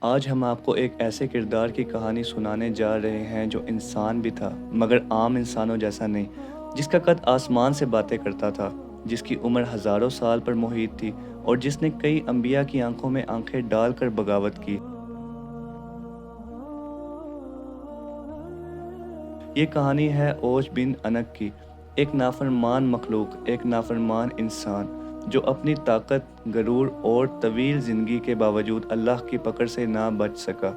آج ہم آپ کو ایک ایسے کردار کی کہانی سنانے جا رہے ہیں جو انسان بھی تھا مگر عام انسانوں جیسا نہیں، جس کا قد آسمان سے باتیں کرتا تھا، جس کی عمر ہزاروں سال پر محیط تھی اور جس نے کئی انبیاء کی آنکھوں میں آنکھیں ڈال کر بغاوت کی۔ یہ کہانی ہے اوج بن انک کی، ایک نافرمان مخلوق، ایک نافرمان انسان جو اپنی طاقت، غرور اور طویل زندگی کے باوجود اللہ کی پکڑ سے نہ بچ سکا۔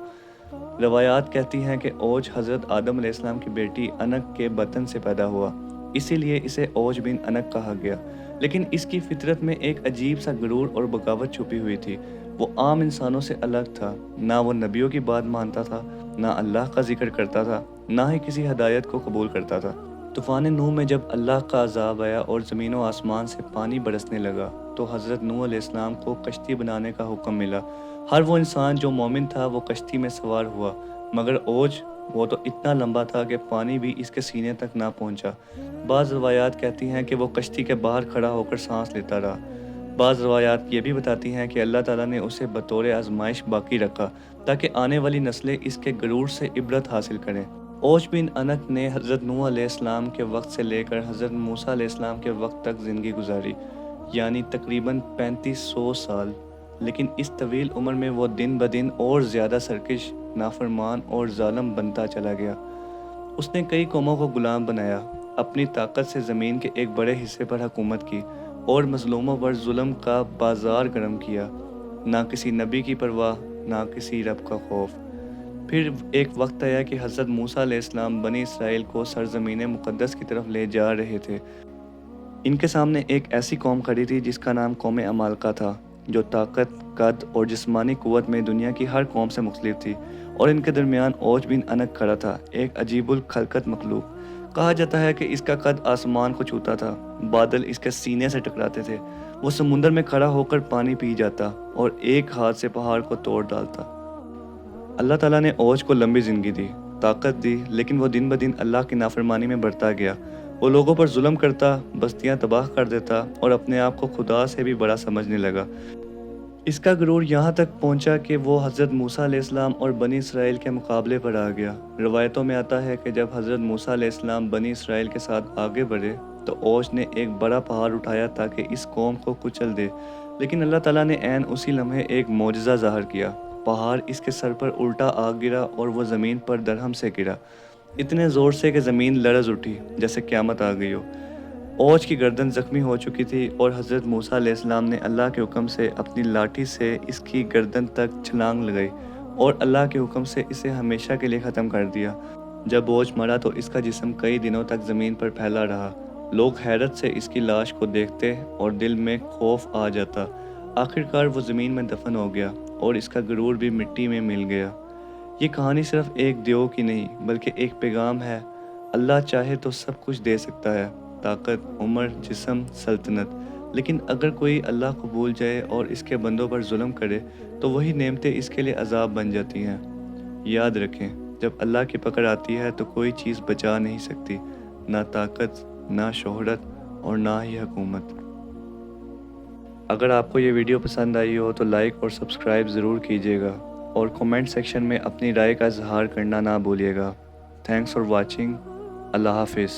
روایات کہتی ہیں کہ اوج حضرت آدم علیہ السلام کی بیٹی انک کے بطن سے پیدا ہوا، اسی لیے اسے اوج بن انک کہا گیا۔ لیکن اس کی فطرت میں ایک عجیب سا غرور اور بغاوت چھپی ہوئی تھی۔ وہ عام انسانوں سے الگ تھا، نہ وہ نبیوں کی بات مانتا تھا، نہ اللہ کا ذکر کرتا تھا، نہ ہی کسی ہدایت کو قبول کرتا تھا۔ طوفان نوح میں جب اللہ کا عذاب آیا اور زمین و آسمان سے پانی برسنے لگا تو حضرت نوح علیہ السلام کو کشتی بنانے کا حکم ملا۔ ہر وہ انسان جو مومن تھا وہ کشتی میں سوار ہوا، مگر اوج وہ تو اتنا لمبا تھا کہ پانی بھی اس کے سینے تک نہ پہنچا۔ بعض روایات کہتی ہیں کہ وہ کشتی کے باہر کھڑا ہو کر سانس لیتا رہا۔ بعض روایات یہ بھی بتاتی ہیں کہ اللہ تعالیٰ نے اسے بطور آزمائش باقی رکھا تاکہ آنے والی نسلیں اس کے غرور سے عبرت حاصل کریں۔ اوج بن انک نے حضرت نوح علیہ السلام کے وقت سے لے کر حضرت موسیٰ علیہ السلام کے وقت تک زندگی گزاری، یعنی تقریباً 3500 سال۔ لیکن اس طویل عمر میں وہ دن بدن اور زیادہ سرکش، نافرمان اور ظالم بنتا چلا گیا۔ اس نے کئی قوموں کو غلام بنایا، اپنی طاقت سے زمین کے ایک بڑے حصے پر حکومت کی اور مظلوموں پر ظلم کا بازار گرم کیا۔ نہ کسی نبی کی پرواہ، نہ کسی رب کا خوف۔ پھر ایک وقت آیا کہ حضرت موسیٰ علیہ السلام بنی اسرائیل کو سرزمین مقدس کی طرف لے جا رہے تھے۔ ان کے سامنے ایک ایسی قوم کھڑی تھی جس کا نام قوم عمالقہ تھا، جو طاقت، قد اور جسمانی قوت میں دنیا کی ہر قوم سے مختلف تھی، اور ان کے درمیان اوج بن انک کھڑا تھا، ایک عجیب الخلقت مخلوق۔ کہا جاتا ہے کہ اس کا قد آسمان کو چھوتا تھا، بادل اس کے سینے سے ٹکراتے تھے، وہ سمندر میں کھڑا ہو کر پانی پی جاتا اور ایک ہاتھ سے پہاڑ کو توڑ ڈالتا۔ اللہ تعالیٰ نے اوج کو لمبی زندگی دی، طاقت دی، لیکن وہ دن بدن اللہ کی نافرمانی میں بڑھتا گیا۔ وہ لوگوں پر ظلم کرتا، بستیاں تباہ کر دیتا اور اپنے آپ کو خدا سے بھی بڑا سمجھنے لگا۔ اس کا غرور یہاں تک پہنچا کہ وہ حضرت موسیٰ علیہ السلام اور بنی اسرائیل کے مقابلے پر آ گیا۔ روایتوں میں آتا ہے کہ جب حضرت موسیٰ علیہ السلام بنی اسرائیل کے ساتھ آگے بڑھے تو اوج نے ایک بڑا پہاڑ اٹھایا تاکہ اس قوم کو کچل دے، لیکن اللہ تعالیٰ نے عین اسی لمحے ایک معجزہ ظاہر کیا۔ پہاڑ اس کے سر پر الٹا آ گرا اور وہ زمین پر درہم سے گرا، اتنے زور سے کہ زمین لرز اٹھی جیسے قیامت آ گئی ہو۔ اوج کی گردن زخمی ہو چکی تھی اور حضرت موسیٰ علیہ السلام نے اللہ کے حکم سے اپنی لاٹھی سے اس کی گردن تک چھلانگ لگائی اور اللہ کے حکم سے اسے ہمیشہ کے لیے ختم کر دیا۔ جب اوج مرا تو اس کا جسم کئی دنوں تک زمین پر پھیلا رہا۔ لوگ حیرت سے اس کی لاش کو دیکھتے اور دل میں خوف آ جاتا۔ آخرکار وہ زمین میں دفن ہو گیا اور اس کا غرور بھی مٹی میں مل گیا۔ یہ کہانی صرف ایک دیو کی نہیں بلکہ ایک پیغام ہے۔ اللہ چاہے تو سب کچھ دے سکتا ہے، طاقت، عمر، جسم، سلطنت، لیکن اگر کوئی اللہ کو بھول جائے اور اس کے بندوں پر ظلم کرے تو وہی نعمتیں اس کے لیے عذاب بن جاتی ہیں۔ یاد رکھیں، جب اللہ کی پکڑ آتی ہے تو کوئی چیز بچا نہیں سکتی، نہ طاقت، نہ شہرت اور نہ ہی حکومت۔ اگر آپ کو یہ ویڈیو پسند آئی ہو تو لائک اور سبسکرائب ضرور کیجیے گا، اور کومنٹ سیکشن میں اپنی رائے کا اظہار کرنا نہ بھولیے گا۔ Thanks for watching. اللہ حافظ۔